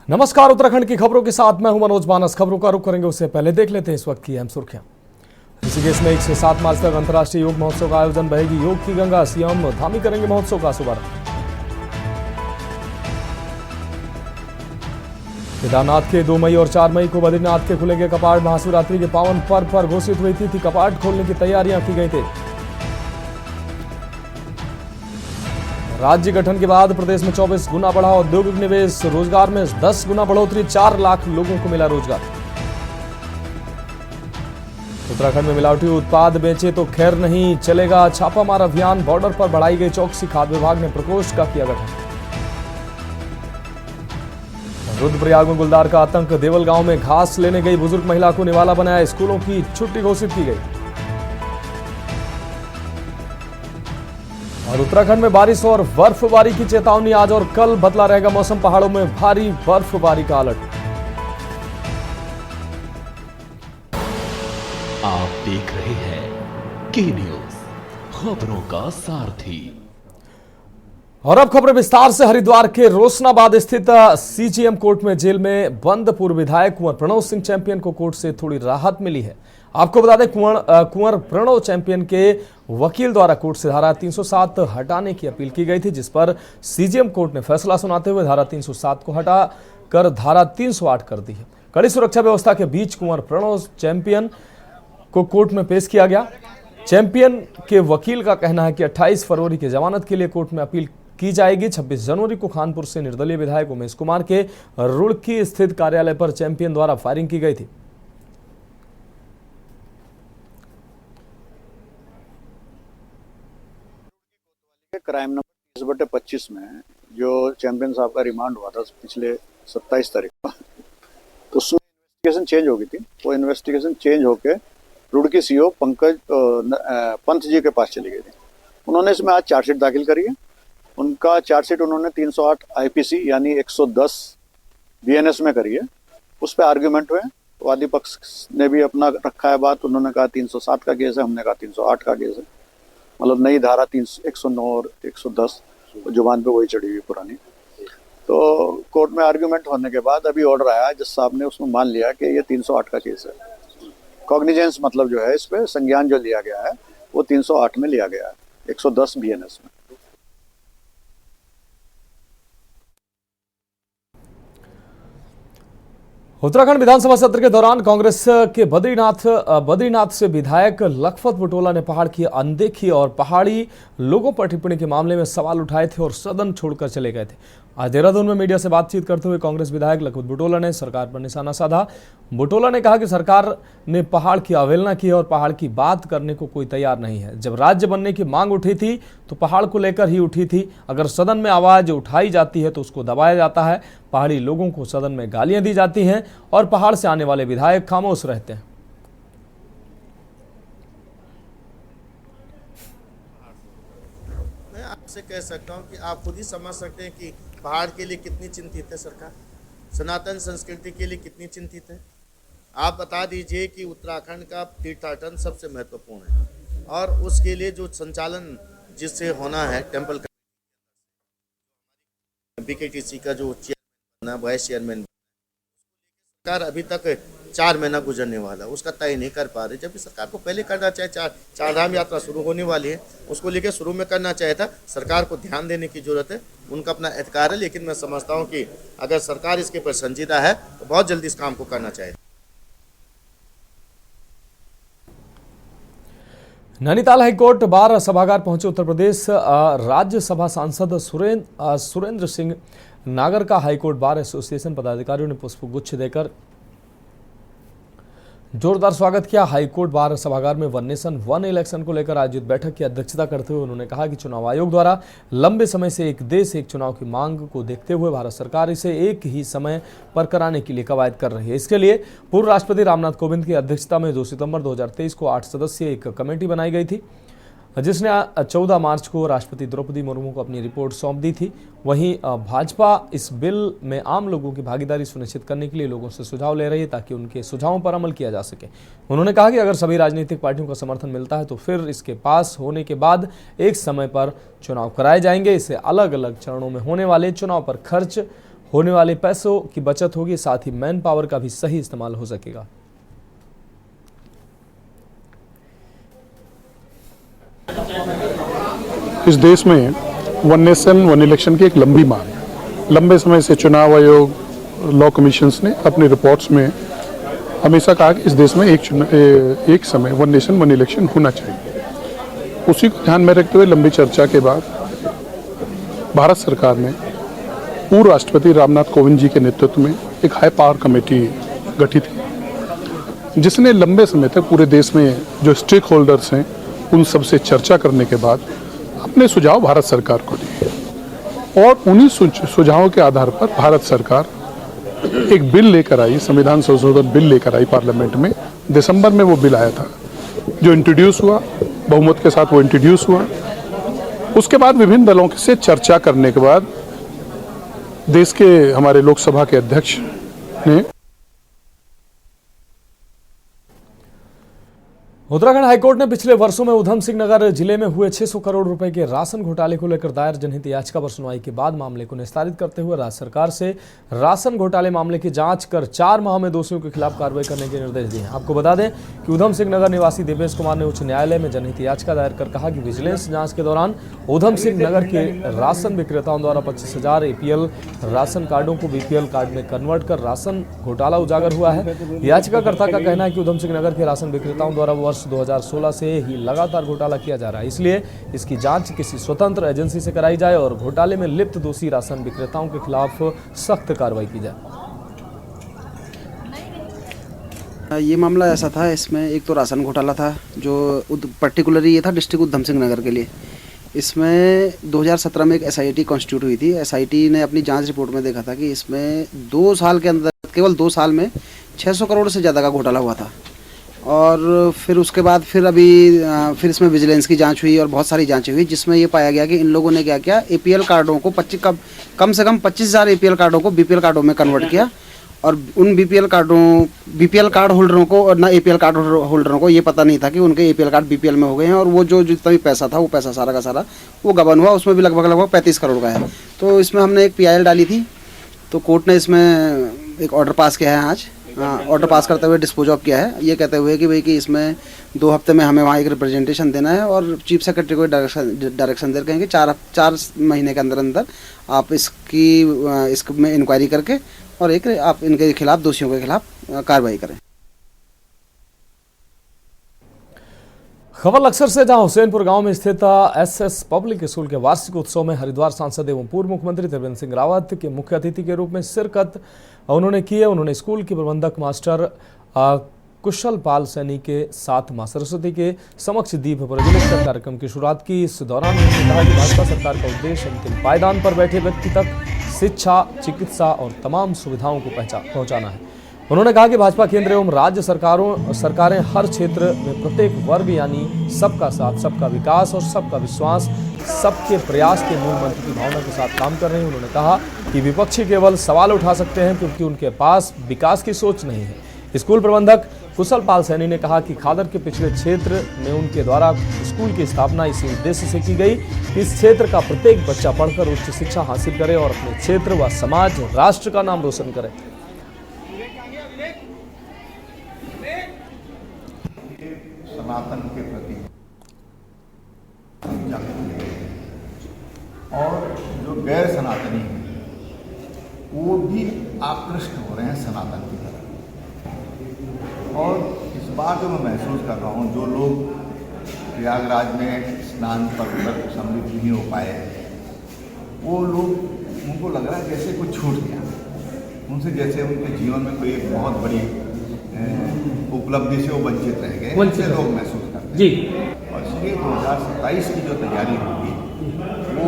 नमस्कार, उत्तराखंड की खबरों के साथ मैं हूं मनोज मानस। खबरों का रुख करेंगे उससे पहले देख लेते हैं इस वक्त की अहम सुर्खियां। ऋषिकेश में 1 से 7 मार्च तक अंतर्राष्ट्रीय योग महोत्सव का आयोजन, बहेगी योग की गंगा, सीएम धामी करेंगे महोत्सव का शुभारंभ। केदारनाथ के 2 मई और 4 मई को बद्रीनाथ के खुलेंगे कपाट। महाशिवरात्रि के पावन पर्व पर घोषित हुई थी कपाट खोलने की तैयारियां की गई थी। राज्य गठन के बाद प्रदेश में 24 गुना बढ़ा औद्योगिक निवेश, रोजगार में 10 गुना बढ़ोतरी, 4 लाख लोगों को मिला रोजगार। उत्तराखंड में मिलावटी उत्पाद बेचे तो खैर नहीं चलेगा, छापामार अभियान, बॉर्डर पर बढ़ाई गई चौकसी, खाद्य विभाग ने प्रकोष्ठ का किया गठन। रुद्रप्रयाग में गुलदार का आतंक, देवल गांव में घास लेने गई बुजुर्ग महिला को निवाला बनाया, स्कूलों की छुट्टी घोषित की गई। और उत्तराखंड में बारिश और बर्फबारी की चेतावनी, आज और कल बदला रहेगा मौसम, पहाड़ों में भारी बर्फबारी का अलर्ट। आप देख रहे हैं के न्यूज, खबरों का सारथी। और अब खबरें विस्तार से। हरिद्वार के रोशनाबाद स्थित सीजीएम कोर्ट में जेल में बंद पूर्व विधायक कुंवर प्रणव सिंह चैंपियन को कोर्ट से थोड़ी राहत मिली है। आपको बता दें, कुंवर प्रणव चैंपियन के वकील द्वारा कोर्ट से धारा 307 हटाने की अपील की गई थी, जिस पर सीजीएम कोर्ट ने फैसला सुनाते हुए धारा 307 को हटाकर धारा 308 कर दी है। कड़ी सुरक्षा व्यवस्था के बीच कुंवर प्रणव चैंपियन को कोर्ट में पेश किया गया। चैंपियन के वकील का कहना है कि 28 फरवरी की जमानत के लिए कोर्ट में अपील की जाएगी। 26 जनवरी को खानपुर से निर्दलीय विधायक उमेश कुमार के रुड़की स्थित कार्यालय पर चैंपियन द्वारा फायरिंग की गई थी। क्राइम नंबर 30/25 में जो चैंपियन साहब का रिमांड हुआ था पिछले 27 तारीख को, तो उसमें इन्वेस्टिगेशन चेंज हो गई थी। वो इन्वेस्टिगेशन चेंज होके रुड़की सीओ पंकज पंत जी के पास चली गई थी। उन्होंने इसमें आज चार्जशीट दाखिल करी है। उनका चार्जशीट उन्होंने 308 आईपीसी यानी 110 बीएनएस में करी है। उस पर आर्ग्यूमेंट हुए, वादी पक्ष ने भी अपना रखा है बात। उन्होंने कहा 307 का केस है, हमने कहा 308 का केस है, मतलब नई धारा 109 और 110 जुबान पे वही चढ़ी हुई पुरानी। तो कोर्ट में आर्ग्यूमेंट होने के बाद अभी ऑर्डर आया, जज साहब ने उसमें मान लिया कि ये 308 का केस है। कॉग्निजेंस मतलब जो है, इस पे संज्ञान जो लिया गया है वो 308 में लिया गया है, 110 बीएनएस में। उत्तराखंड विधानसभा सत्र के दौरान कांग्रेस के बद्रीनाथ से विधायक लखपत बुटोला ने पहाड़ की अनदेखी और पहाड़ी लोगों पर टिप्पणी के मामले में सवाल उठाए थे और सदन छोड़कर चले गए थे। आज देहरादून में मीडिया से बातचीत करते हुए कांग्रेस विधायक लखपत बुटोला ने सरकार पर निशाना साधा। बुटोला ने कहा कि सरकार ने पहाड़ की अवहेलना की है और पहाड़ की बात करने को कोई तैयार नहीं है। जब राज्य बनने की मांग उठी थी तो पहाड़ को लेकर ही उठी थी। अगर सदन में आवाज उठाई जाती है तो उसको दबाया जाता है। पहाड़ी लोगों को सदन में गालियां दी जाती हैं और पहाड़ से आने वाले विधायक खामोश रहते हैं। मैं आपसे कह सकता हूं कि आप खुद ही समझ सकते हैं कि पहाड़ के लिए कितनी चिंतित है सरकार, सनातन संस्कृति के लिए कितनी चिंतित है। आप बता दीजिए कि उत्तराखंड का तीर्थाटन सबसे महत्वपूर्ण है और उसके लिए जो संचालन जिससे होना है टेम्पल का, बीकेटीसी का जो चेयरमैन वाइस चेयरमैन, सरकार अभी तक 4 महीना गुजरने वाला, उसका तय नहीं कर पा रही। जबकि सरकार को पहले करना चाहिए। चार धाम यात्रा शुरू होने वाली है, उसको लेकर शुरू में करना चाहिए था। सरकार को ध्यान देने की जरूरत है, उनका अपना अधिकार है, लेकिन मैं समझता हूं कि अगर सरकार इसके पर संजीदा है तो बहुत जल्दी इस काम को करना चाहिए। नैनीताल हाईकोर्ट बार सभागार पहुंचे उत्तर प्रदेश राज्यसभा सांसद सुरेंद्र सिंह नागर का हाईकोर्ट बार एसोसिएशन पदाधिकारियों ने पुष्पगुच्छ देकर जोरदार स्वागत किया। हाईकोर्ट बार सभागार में वन नेशन वन इलेक्शन को लेकर आयोजित बैठक की अध्यक्षता करते हुए उन्होंने कहा कि चुनाव आयोग द्वारा लंबे समय से एक देश एक चुनाव की मांग को देखते हुए भारत सरकार इसे एक ही समय पर कराने के लिए कवायद कर रही है। इसके लिए पूर्व राष्ट्रपति रामनाथ कोविंद की अध्यक्षता में 2 सितंबर 2023 को 8 सदस्यीय एक कमेटी बनाई गई थी, जिसने 14 मार्च को राष्ट्रपति द्रौपदी मुर्मू को अपनी रिपोर्ट सौंप दी थी। वहीं भाजपा इस बिल में आम लोगों की भागीदारी सुनिश्चित करने के लिए लोगों से सुझाव ले रही है ताकि उनके सुझावों पर अमल किया जा सके। उन्होंने कहा कि अगर सभी राजनीतिक पार्टियों का समर्थन मिलता है तो फिर इसके पास होने के बाद एक समय पर चुनाव कराए जाएंगे। इससे अलग अलग चरणों में होने वाले चुनाव पर खर्च होने वाले पैसों की बचत होगी, साथ ही मैन पावर का भी सही इस्तेमाल हो सकेगा। इस देश में वन नेशन वन इलेक्शन की एक लंबी मांग है। लंबे समय से चुनाव आयोग, लॉ कमीशंस ने अपनी रिपोर्ट्स में हमेशा कहा कि इस देश में एक समय वन नेशन वन इलेक्शन होना चाहिए। उसी को ध्यान में रखते हुए लंबी चर्चा के बाद भारत सरकार ने पूर्व राष्ट्रपति रामनाथ कोविंद जी के नेतृत्व में एक हाई पावर कमेटी गठित की, जिसने लंबे समय तक पूरे देश में जो स्टेक होल्डर्स हैं उन सबसे चर्चा करने के बाद अपने सुझाव भारत सरकार को दिए और उन्हीं सुझावों के आधार पर भारत सरकार एक बिल लेकर आई, संविधान संशोधन बिल लेकर आई पार्लियामेंट में। दिसंबर में वो बिल आया था, जो इंट्रोड्यूस हुआ, बहुमत के साथ वो इंट्रोड्यूस हुआ। उसके बाद विभिन्न दलों से चर्चा करने के बाद देश के हमारे लोकसभा के अध्यक्ष ने उत्तराखंड हाईकोर्ट ने पिछले वर्षों में उधम सिंह नगर जिले में हुए 600 करोड़ रुपए के राशन घोटाले को लेकर दायर जनहित याचिका पर सुनवाई के बाद मामले को निस्तारित करते हुए राज्य सरकार से राशन घोटाले मामले की जांच कर 4 माह में दोषियों के खिलाफ कार्रवाई करने के निर्देश दिए हैं। आपको बता दें कि उधम सिंह नगर निवासी देवेश कुमार ने उच्च न्यायालय में जनहित याचिका दायर कर कहा कि विजिलेंस जांच के दौरान उधम सिंह नगर के राशन विक्रेताओं द्वारा 25,000 APL राशन कार्डों को BPL कार्ड में कन्वर्ट कर राशन घोटाला उजागर हुआ है। याचिकाकर्ता का कहना है कि उधम सिंह नगर के राशन विक्रेताओं द्वारा वर्ष 2016 से ही लगातार घोटाला किया जा रहा है, इसलिए इसकी जांच किसी स्वतंत्र एजेंसी से कराई जाए और घोटाले में लिप्त दोषी राशन विक्रेताओं के खिलाफ सख्त कार्रवाई की जाए। ये मामला ऐसा था, इसमें एक तो राशन घोटाला था जो पर्टिकुलरली ये था डिस्ट्रिक्ट उधम सिंह नगर के लिए। इसमें 2017 में एक SIT कॉन्स्टिट्यूट हुई थी। SIT ने अपनी जांच रिपोर्ट में देखा था कि इसमें 2 साल के अंदर, केवल 2 साल में 600 करोड़ से ज़्यादा का घोटाला हुआ था। और फिर उसके बाद फिर इसमें विजिलेंस की जांच हुई और बहुत सारी जांचें हुई, जिसमें ये पाया गया कि इन लोगों ने क्या किया, APL कार्डों को कम से कम 25,000 APL कार्डों को BPL कार्डों में कन्वर्ट किया और उन BPL कार्ड होल्डरों को और ना APL कार्ड होल्डरों को ये पता नहीं था कि उनके APL कार्ड BPL में हो गए हैं। और वो जो जितना भी पैसा था वो पैसा सारा का सारा वो गबन हुआ, उसमें भी लगभग 35 करोड़ का है। तो इसमें हमने एक PIL डाली थी, तो कोर्ट ने इसमें एक ऑर्डर पास किया है आज। ऑर्डर पास करते हुए डिस्पोज ऑफ किया है, ये कहते हुए कि भाई कि इसमें 2 हफ्ते में हमें वहाँ एक रिप्रेजेंटेशन देना है और चीफ सेक्रेटरी को डायरेक्शन दे कहेंगे 4 महीने के अंदर आप इसमें इंक्वायरी करके और आप इनके खिलाफ, दोषियों के खिलाफ कार्रवाई करें। खबर लक्सर से, जहां हुसैनपुर गांव में स्थित SS पब्लिक स्कूल के वार्षिक उत्सव में हरिद्वार सांसद एवं पूर्व मुख्यमंत्री त्रिवेंद्र सिंह रावत के मुख्य अतिथि के रूप में शिरकत उन्होंने की है। उन्होंने स्कूल के प्रबंधक मास्टर कुशल पाल सैनी के साथ मां सरस्वती के समक्ष दीप प्रज्वलित कर कार्यक्रम की शुरुआत की। इस दौरान उन्होंने कहा कि भाजपा सरकार का उद्देश्य अंतिम पायदान पर बैठे व्यक्ति तक शिक्षा, चिकित्सा और तमाम सुविधाओं को पहुंचाना है। उन्होंने कहा कि भाजपा केंद्र एवं राज्य सरकारें हर क्षेत्र में प्रत्येक वर्ग यानी सबका साथ, सबका विकास और सबका विश्वास, सबके प्रयास के मूल मंत्र की भावना के साथ काम कर रहे हैं। उन्होंने कहा कि विपक्षी केवल सवाल उठा सकते हैं क्योंकि उनके पास विकास की सोच नहीं है। स्कूल प्रबंधक कुशल पाल सैनी ने कहा कि खादर के पिछड़े क्षेत्र में उनके द्वारा स्कूल की स्थापना इसी उद्देश्य से की गई कि इस क्षेत्र का प्रत्येक बच्चा पढ़कर उच्च शिक्षा हासिल करे और अपने क्षेत्र व समाज, राष्ट्र का नाम रोशन करे। सनातन के प्रति और जो गैर सनातनी हैं वो भी आकृष्ट हो रहे हैं सनातन की तरफ। और इस बात को मैं महसूस कर रहा हूँ, जो लोग प्रयागराज में स्नान पर सम्मिलित नहीं हो पाए, वो लोग, उनको लग रहा है जैसे कुछ छूट गया उनसे, जैसे उनके जीवन में कोई एक बहुत बड़ी उपलब्धि से वो वंचित रह गए, वैसे लोग महसूस करते हैं जी। और इसलिए 2027 की जो तैयारी होगी वो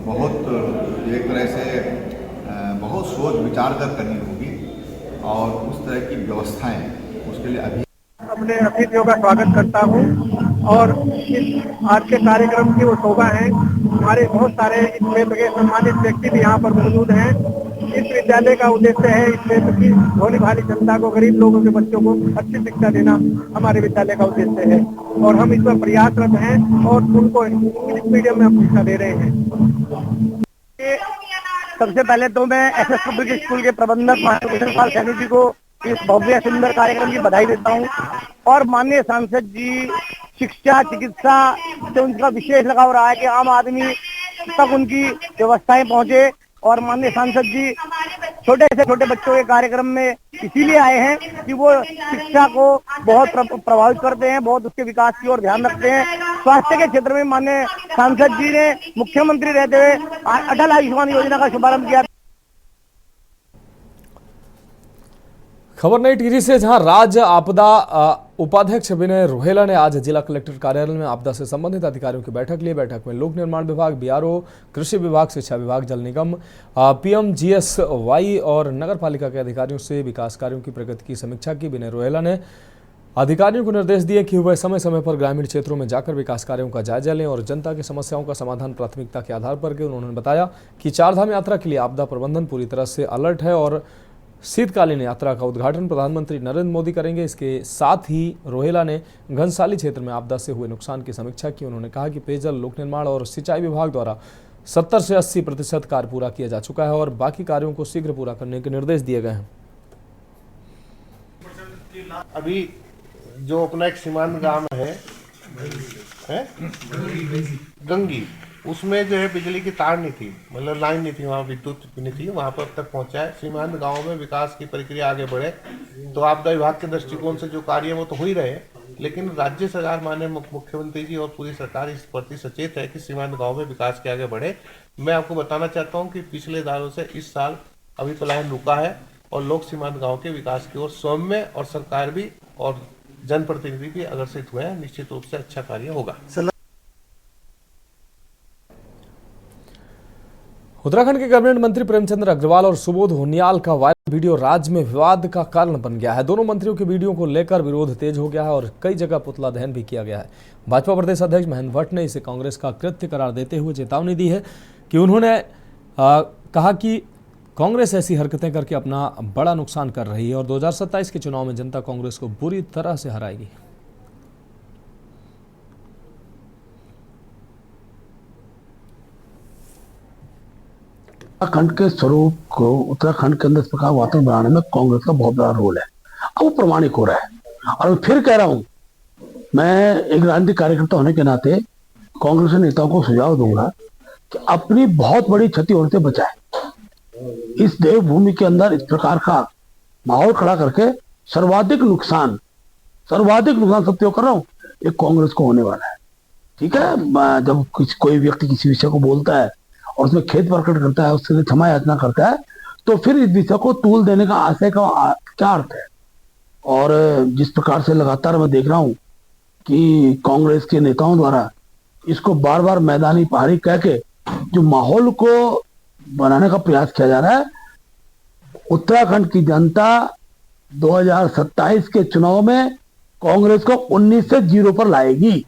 बहुत एक तरह से बहुत सोच विचार कर करनी होगी और उस तरह की व्यवस्थाएं उसके लिए अभी अपने अतिथियों का स्वागत करता हूं। और इस आज के कार्यक्रम की वो शोभा है, हमारे बहुत सारे इस क्षेत्र के सम्मानित व्यक्ति भी यहाँ पर मौजूद हैं। इस विद्यालय का उद्देश्य है इस क्षेत्र की भोली भाली जनता को, गरीब लोगों के बच्चों को अच्छी शिक्षा देना हमारे विद्यालय का उद्देश्य है और हम इस पर प्रयासरत हैं और उनको इंग्लिश मीडियम में हम शिक्षा दे रहे हैं। सबसे पहले तो मैं एसएस पब्लिक स्कूल के प्रबंधक माननीय भूषण पाल सैनी जी को इस भव्य सुंदर कार्यक्रम की बधाई देता हूँ और माननीय सांसद जी शिक्षा चिकित्सा से उनका विशेष लगाव रहा है कि आम आदमी तक उनकी व्यवस्थाएं पहुंचे और माननीय सांसद जी छोटे से छोटे बच्चों के कार्यक्रम में इसीलिए आए हैं कि वो शिक्षा को बहुत प्रभावित करते हैं, बहुत उसके विकास की ओर ध्यान रखते हैं। स्वास्थ्य के क्षेत्र में माननीय सांसद जी ने मुख्यमंत्री रहते हुए अटल आयुष्मान योजना का शुभारंभ किया। खबर नई टिहरी से, जहां राज्य आपदा उपाध्यक्ष विनय रोहेला ने आज जिला कलेक्टर कार्यालय में आपदा से संबंधित अधिकारियों की बैठक ली। बैठक में लोक निर्माण विभाग, बीआरओ, कृषि विभाग, शिक्षा विभाग, जल निगम, पीएमजीएसवाई और नगर पालिका के अधिकारियों से विकास कार्यों की प्रगति की समीक्षा की। विनय रोहेला ने अधिकारियों को निर्देश दिए कि वह समय समय पर ग्रामीण क्षेत्रों में जाकर विकास कार्यों का जायजा लें और जनता की समस्याओं का समाधान प्राथमिकता के आधार पर करें। उन्होंने बताया कि चारधाम यात्रा के लिए आपदा प्रबंधन पूरी तरह से अलर्ट है और शीतकालीन यात्रा का उद्घाटन प्रधानमंत्री नरेंद्र मोदी करेंगे। इसके साथ ही रोहेला ने घनसाली क्षेत्र में आपदा से हुए नुकसान की समीक्षा की। उन्होंने कहा कि पेयजल, लोक निर्माण और सिंचाई विभाग द्वारा 70 से 80% कार्य पूरा किया जा चुका है और बाकी कार्यों को शीघ्र पूरा करने के निर्देश दिए गए हैं। अभी जो अपना एक सीमांत गांव है गंगी, उसमें जो है बिजली की तार नहीं थी, मतलब लाइन नहीं थी, वहाँ विद्युत नहीं थी, वहाँ पर तक पहुँचा है। सीमांत गांव में विकास की प्रक्रिया आगे बढ़े तो आपदा विभाग के दृष्टिकोण से जो कार्य है वो तो हो ही रहे, लेकिन राज्य सरकार माननीय मुख्यमंत्री जी और पूरी सरकार इस प्रति सचेत है कि सीमांत गांव में विकास के आगे बढ़े। मैं आपको बताना चाहता हूँ कि पिछले सालों से इस साल अभी पलायन रुका है और लोग सीमांत गाँव के विकास की ओर सौम्य और सरकार भी और जनप्रतिनिधि भी अग्रसित हुए हैं। निश्चित रूप से अच्छा कार्य होगा। उत्तराखंड के कैबिनेट मंत्री प्रेमचंद अग्रवाल और सुबोध उनियाल का वायरल वीडियो राज्य में विवाद का कारण बन गया है। दोनों मंत्रियों के वीडियो को लेकर विरोध तेज हो गया है और कई जगह पुतला दहन भी किया गया है। भाजपा प्रदेश अध्यक्ष महेंद्र भट्ट ने इसे कांग्रेस का कृत्य करार देते हुए चेतावनी दी है कि उन्होंने कहा कि कांग्रेस ऐसी हरकतें करके अपना बड़ा नुकसान कर रही है और 2027 के चुनाव में जनता कांग्रेस को बुरी तरह से हराएगी। उत्तराखंड के स्वरूप को, उत्तराखंड के अंदर इस प्रकार वातावरण बनाने में कांग्रेस का बहुत बड़ा रोल है। अब वो प्रमाणिक हो रहा है और मैं फिर कह रहा हूं, मैं एक राजनीतिक कार्यकर्ता होने के नाते कांग्रेस के नेताओं को सुझाव दूंगा कि अपनी बहुत बड़ी क्षति होने से बचाए। इस देवभूमि के अंदर इस प्रकार का माहौल खड़ा करके सर्वाधिक नुकसान सत्य कर रहा हूं, ये कांग्रेस को होने वाला है। ठीक है, जब कोई व्यक्ति किसी विषय को बोलता है और उसमें खेद प्रकट करता है, उससे क्षमा याचना करता है, तो फिर इस विषय को तूल देने का आशय का क्या अर्थ है। और जिस प्रकार से लगातार मैं देख रहा हूं कि कांग्रेस के नेताओं द्वारा इसको बार बार मैदानी पहाड़ी कह के जो माहौल को बनाने का प्रयास किया जा रहा है, उत्तराखंड की जनता 2027 के चुनाव में कांग्रेस को 19 से 0 पर लाएगी।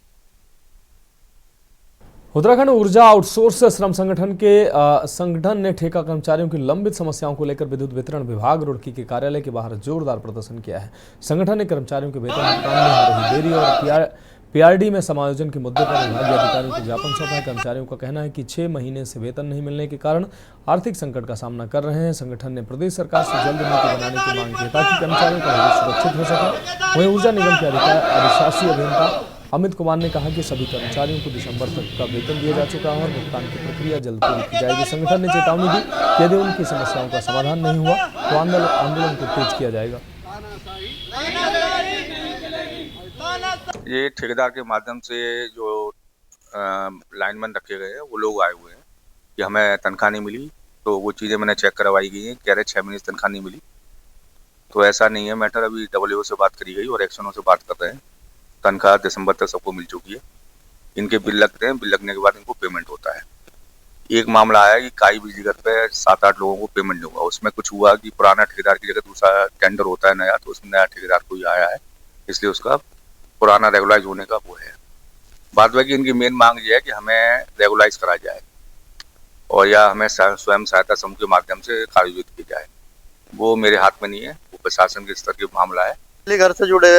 उत्तराखंड ऊर्जा आउटसोर्स श्रम संगठन ने ठेका कर्मचारियों की लंबित समस्याओं को लेकर विद्युत वितरण विभाग रुड़की के कार्यालय के बाहर जोरदार प्रदर्शन किया है। संगठन ने कर्मचारियों के वेतन भुगतान में हो रही देरी और पीआरडी में समायोजन के मुद्दे पर विभागीय अधिकारियों को ज्ञापन सौंपा है। कर्मचारियों का कहना है कि 6 महीने से वेतन नहीं मिलने के कारण आर्थिक संकट का सामना कर रहे हैं। संगठन ने प्रदेश सरकार से जल्द नीति बनाने की मांग की ताकि कर्मचारियों का भविष्य सुरक्षित हो सके। वहीं ऊर्जा निगम के अधिशासी अभियंता अमित कुमार ने कहा कि सभी कर्मचारियों को दिसंबर तक का वेतन दिया जा चुका है और भुगतान की प्रक्रिया जल्द पूरी की जाएगी। संगठन ने चेतावनी दी कि यदि उनकी समस्याओं का समाधान नहीं हुआ तो आंदोलन को तेज किया जाएगा। ये ठेकेदार के माध्यम से जो लाइनमैन रखे गए हैं वो लोग आए हुए हैं कि हमें तनख्वाह नहीं मिली, तो वो चीज़ें मैंने चेक करवाई गई हैं। कह रहे 6 महीने से तनख्वाह नहीं मिली, तो ऐसा नहीं है मैटर। अभी डब्ल्यूओ से बात करी गई और एक्शनों से बात कर रहे हैं। तनख्वाह दिसंबर तक सबको मिल चुकी है। इनके बिल लगते हैं, बिल लगने के बाद इनको पेमेंट होता है। एक मामला आया कि काई बिजली घर पे 7-8 लोगों को पेमेंट नहीं हुआ। उसमें कुछ हुआ कि पुराना ठेकेदार की जगह दूसरा टेंडर होता है नया, तो उसमें नया ठेकेदार कोई आया है, इसलिए उसका पुराना रेगुलाइज होने का वो है। बाद में कि इनकी मेन मांग ये है कि हमें रेगुलाइज करा जाए और या हमें स्वयं सहायता समूह के माध्यम से कार्यान्वित की जाए। वो मेरे हाथ में नहीं है, वो प्रशासन के स्तर के मामला है। बिजली घर से जुड़े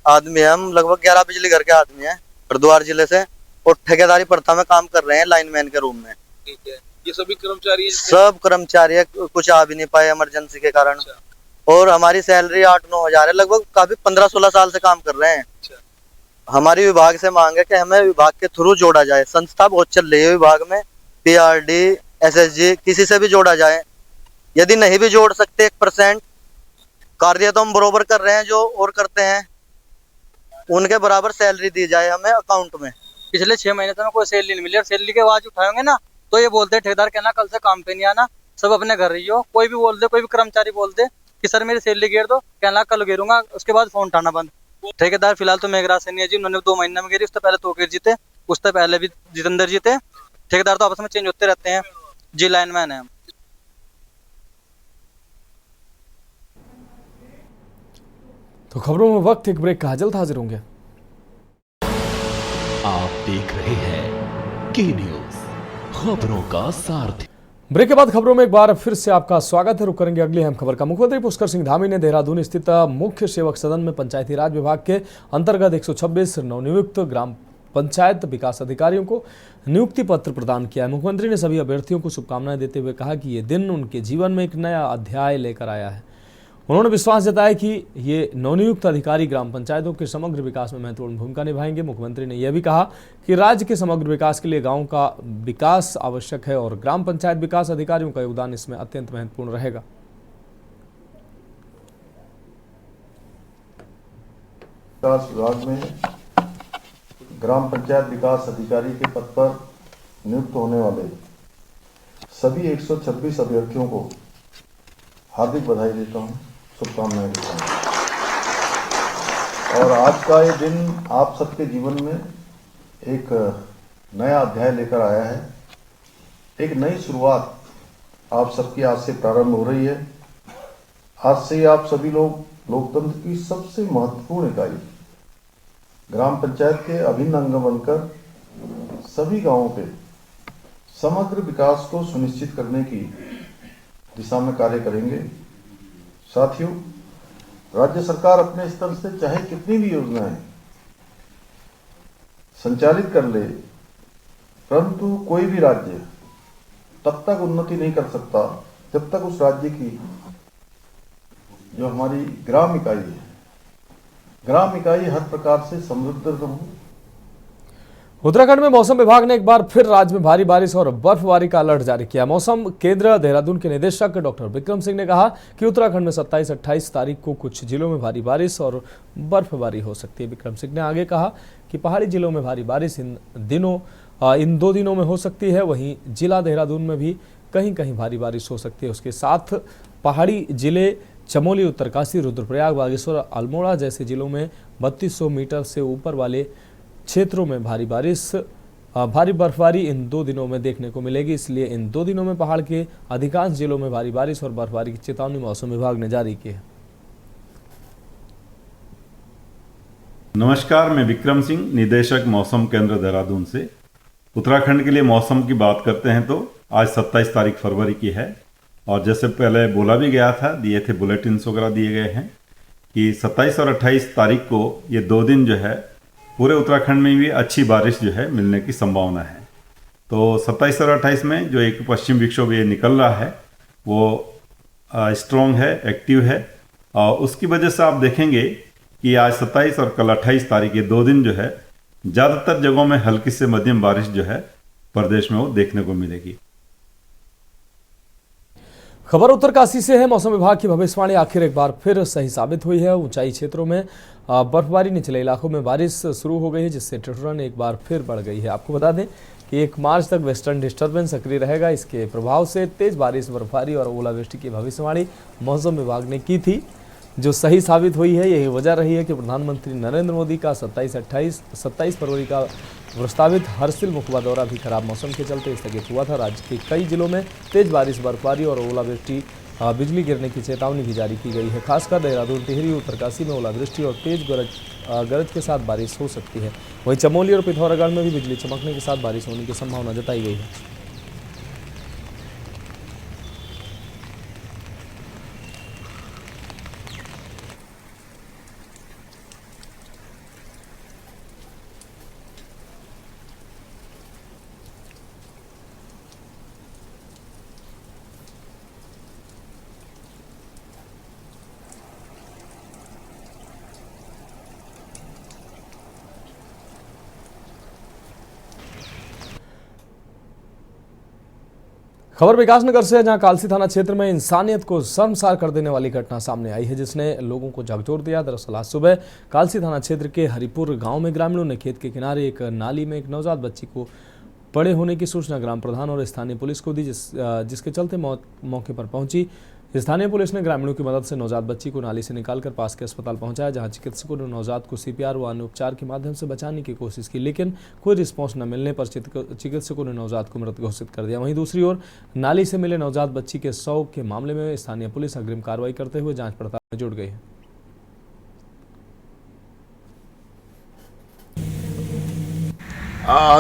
आदमी हैं हम, लगभग 11 बिजली घर के आदमी हैं हरिद्वार जिले से, और ठेकेदारी प्रथा में काम कर रहे हैं लाइनमैन के रूम में। ठीक है, ये सभी कर्मचारी सब कर्मचारी कुछ आ भी नहीं पाए इमरजेंसी के कारण। और हमारी सैलरी 8-9 हजार है, लगभग काफी 15-16 साल से काम कर रहे हैं। हमारी विभाग से मांग है कि हमें विभाग के थ्रू जोड़ा जाए। संस्था बहुत चल रही है विभाग में, पीआरडी, एसएसजी, किसी से भी जोड़ा जाए। यदि नहीं भी जोड़ सकते 1% कार्य तो हम बरोबर कर रहे हैं, जो और करते हैं उनके बराबर सैलरी दी जाए हमें अकाउंट में। पिछले 6 महीने से हमें कोई सैलरी नहीं मिली, और सैलरी के आवाज उठाएंगे ना तो ये बोलते हैं ठेकेदार कहना कल से काम पे नहीं आना, सब अपने घर रही हो। कोई भी बोल दे, कोई भी कर्मचारी बोल दे कि सर मेरी सैलरी गिर दो, कहना कल गिरूंगा, उसके बाद फोन उठाना बंद। ठेकेदार फिलहाल तो मेघराज से नहीं है जी, उन्होंने 2 महीने में गिरी। उससे पहले तोकीर जीते, उससे पहले भी जितेंद्र जीते। ठेकेदार तो आपस में चेंज होते रहते हैं जी, लाइनमैन है। तो खबरों में वक्त एक ब्रेक का, जल्द हाजिर होंगे। आप देख रहे हैं के न्यूज, खबरों का सारथी। ब्रेक के बाद खबरों में एक बार फिर से आपका स्वागत है। रुक करेंगे अगली अहम खबर का। मुख्यमंत्री पुष्कर सिंह धामी ने देहरादून स्थित मुख्य सेवक सदन में पंचायती राज विभाग के अंतर्गत 126 नवनियुक्त ग्राम पंचायत विकास अधिकारियों को नियुक्ति पत्र प्रदान किया है। मुख्यमंत्री ने सभी अभ्यर्थियों को शुभकामनाएं देते हुए कहा कि ये दिन उनके जीवन में एक नया अध्याय लेकर आया है। उन्होंने विश्वास जताया कि ये नवनियुक्त अधिकारी ग्राम पंचायतों के समग्र विकास में महत्वपूर्ण भूमिका निभाएंगे। मुख्यमंत्री ने यह भी कहा कि राज्य के समग्र विकास के लिए गांव का विकास आवश्यक है और ग्राम पंचायत विकास अधिकारियों का योगदान इसमें अत्यंत महत्वपूर्ण रहेगा। विकास विभाग में ग्राम पंचायत विकास अधिकारी के पद पर नियुक्त होने वाले सभी 126 अभ्यर्थियों को हार्दिक बधाई देता हूं, शुभकामनाएं देता हूं। और आज का ये दिन आप सबके जीवन में एक नया अध्याय लेकर आया है। एक नई शुरुआत आप सबकी आज से प्रारंभ हो रही है। आज से आप सभी लोग लोकतंत्र की सबसे महत्वपूर्ण इकाई ग्राम पंचायत के अभिन्न अंग बनकर सभी गांवों के समग्र विकास को सुनिश्चित करने की दिशा में कार्य करेंगे। साथियों, राज्य सरकार अपने स्तर से चाहे कितनी भी योजनाएं संचालित कर ले, परंतु कोई भी राज्य तब तक उन्नति नहीं कर सकता जब तक उस राज्य की जो हमारी ग्राम इकाई है, ग्राम इकाई हर प्रकार से समृद्ध हो। उत्तराखंड में मौसम विभाग ने एक बार फिर राज्य में भारी बारिश और बर्फबारी का अलर्ट जारी किया। मौसम केंद्र देहरादून के निदेशक डॉक्टर विक्रम सिंह ने कहा कि उत्तराखंड में 27-28 तारीख को कुछ जिलों में भारी बारिश और बर्फबारी हो सकती है। विक्रम सिंह ने आगे कहा कि पहाड़ी जिलों में भारी बारिश इन 2 दिनों में हो सकती है। वहीं जिला देहरादून में भी कहीं कहीं भारी बारिश हो सकती है। उसके साथ पहाड़ी जिले चमोली, उत्तरकाशी, रुद्रप्रयाग, बागेश्वर, अल्मोड़ा जैसे जिलों में 3200 मीटर से ऊपर वाले क्षेत्रों में भारी बर्फबारी इन 2 दिनों में देखने को मिलेगी। इसलिए इन 2 दिनों में पहाड़ के अधिकांश जिलों में भारी बारिश और बर्फबारी की चेतावनी मौसम विभाग ने जारी की है। नमस्कार, मैं विक्रम सिंह, निदेशक मौसम केंद्र देहरादून से। उत्तराखंड के लिए मौसम की बात करते हैं तो आज 27 तारीख फरवरी की है और जैसे पहले बोला भी गया था, दिए थे बुलेटिन वगैरह दिए गए हैं कि 27 और 28 तारीख को ये 2 दिन जो है पूरे उत्तराखंड में भी अच्छी बारिश जो है मिलने की संभावना है। तो 27 और 28 में जो एक पश्चिम विक्षोभ ये निकल रहा है वो स्ट्रॉन्ग है, एक्टिव है और उसकी वजह से आप देखेंगे कि आज 27 और कल 28 तारीख ये 2 दिन जो है ज़्यादातर जगहों में हल्की से मध्यम बारिश जो है प्रदेश में वो देखने को मिलेगी। खबर उत्तरकाशी से है। मौसम विभाग की भविष्यवाणी आखिर एक बार फिर सही साबित हुई है। ऊंचाई क्षेत्रों में बर्फबारी, निचले इलाकों में बारिश शुरू हो गई है, जिससे ठिठुरन एक बार फिर बढ़ गई है। आपको बता दें कि 1 मार्च तक वेस्टर्न डिस्टर्बेंस सक्रिय रहेगा। इसके प्रभाव से तेज बारिश, बर्फबारी और ओलावृष्टि की भविष्यवाणी मौसम विभाग ने की थी, जो सही साबित हुई है। यही वजह रही है कि प्रधानमंत्री नरेंद्र मोदी का 27 फरवरी का प्रस्तावित हरसिल मुखबा दौरा भी खराब मौसम के चलते स्थगित हुआ था। राज्य के कई जिलों में तेज बारिश, बर्फबारी और ओलावृष्टि, बिजली गिरने की चेतावनी भी जारी की गई है। खासकर देहरादून, टिहरी, उत्तरकाशी में ओलावृष्टि और तेज गरज के साथ बारिश हो सकती है। वहीं चमोली और पिथौरागढ़ में भी बिजली चमकने के साथ बारिश होने की संभावना जताई गई है। खबर विकासनगर से है, जहां कालसी थाना क्षेत्र में इंसानियत को शर्मसार कर देने वाली घटना सामने आई है, जिसने लोगों को झकझोर दिया। दरअसल आज सुबह कालसी थाना क्षेत्र के हरिपुर गांव में ग्रामीणों ने खेत के किनारे एक नाली में एक नवजात बच्ची को पड़े होने की सूचना ग्राम प्रधान और स्थानीय पुलिस को दी, जिसके चलते मौके पर पहुंची स्थानीय पुलिस ने ग्रामीणों की मदद से नवजात बच्ची को नाली से निकालकर पास के अस्पताल पहुंचाया, जहां चिकित्सकों ने नवजात को सीपीआर व अन्य उपचार के माध्यम से बचाने की कोशिश की, लेकिन कोई रिस्पॉन्स न मिलने पर चिकित्सकों ने नवजात को मृत घोषित कर दिया। वहीं दूसरी ओर नाली से मिले नवजात बच्ची के शव के मामले में स्थानीय पुलिस अग्रिम कार्रवाई करते हुए जांच पड़ताल में जुट गई है।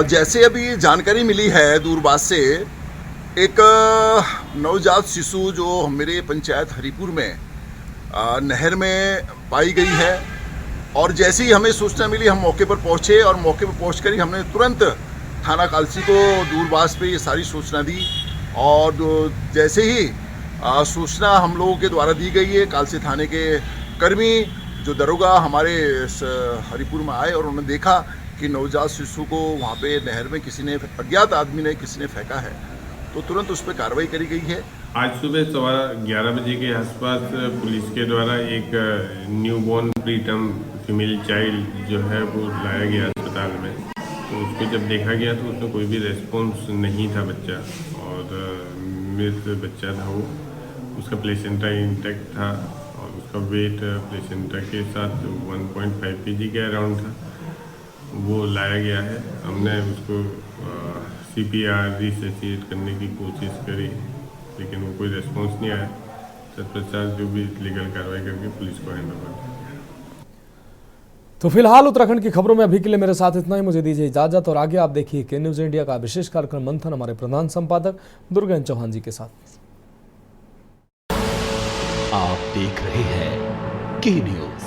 जैसे अभी जानकारी मिली है दूरबाज से, एक नवजात शिशु जो मेरे पंचायत हरिपुर में नहर में पाई गई है, और जैसे ही हमें सूचना मिली हम मौके पर पहुंचे और मौके पर पहुंचकर ही हमने तुरंत थाना कालसी को दूरबाज पे ये सारी सूचना दी। और जैसे ही सूचना हम लोगों के द्वारा दी गई है, कालसी थाने के कर्मी जो दरोगा हमारे हरिपुर में आए और उन्होंने देखा कि नवजात शिशु को वहाँ पे नहर में किसी ने, अज्ञात आदमी ने किसी ने फेंका है, तो तुरंत उस पर कार्रवाई करी गई है। आज सुबह 11:15 बजे के आसपास पुलिस के द्वारा एक न्यूबॉर्न प्रीटर्म फीमेल चाइल्ड जो है वो लाया गया अस्पताल में। तो उसको जब देखा गया तो उसमें कोई भी रेस्पॉन्स नहीं था बच्चा, और मृत बच्चा था वो, उसका प्लेसेंटा इंटैक्ट था और उसका वेट प्लेसेंटा के साथ 1.5 kg के अराउंड था। वो लाया गया है। हमने उसको CPR रिससिएट करने की कोशिश करी, लेकिन वो कोई रिस्पॉन्स नहीं आया। तत्पश्चात जो भी लीगल कार्रवाई करके पुलिस को हैंड ओवर किया। तो फिलहाल उत्तराखंड की खबरों में अभी के लिए मेरे साथ इतना ही। मुझे दीजिए इजाजत और आगे आप देखिए के न्यूज इंडिया का विशेष कार्यक्रम मंथन हमारे प्रधान संपादक दुर्गेन चौहान जी के साथ। आप देख रहे हैं के न्यूज,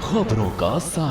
खबरों का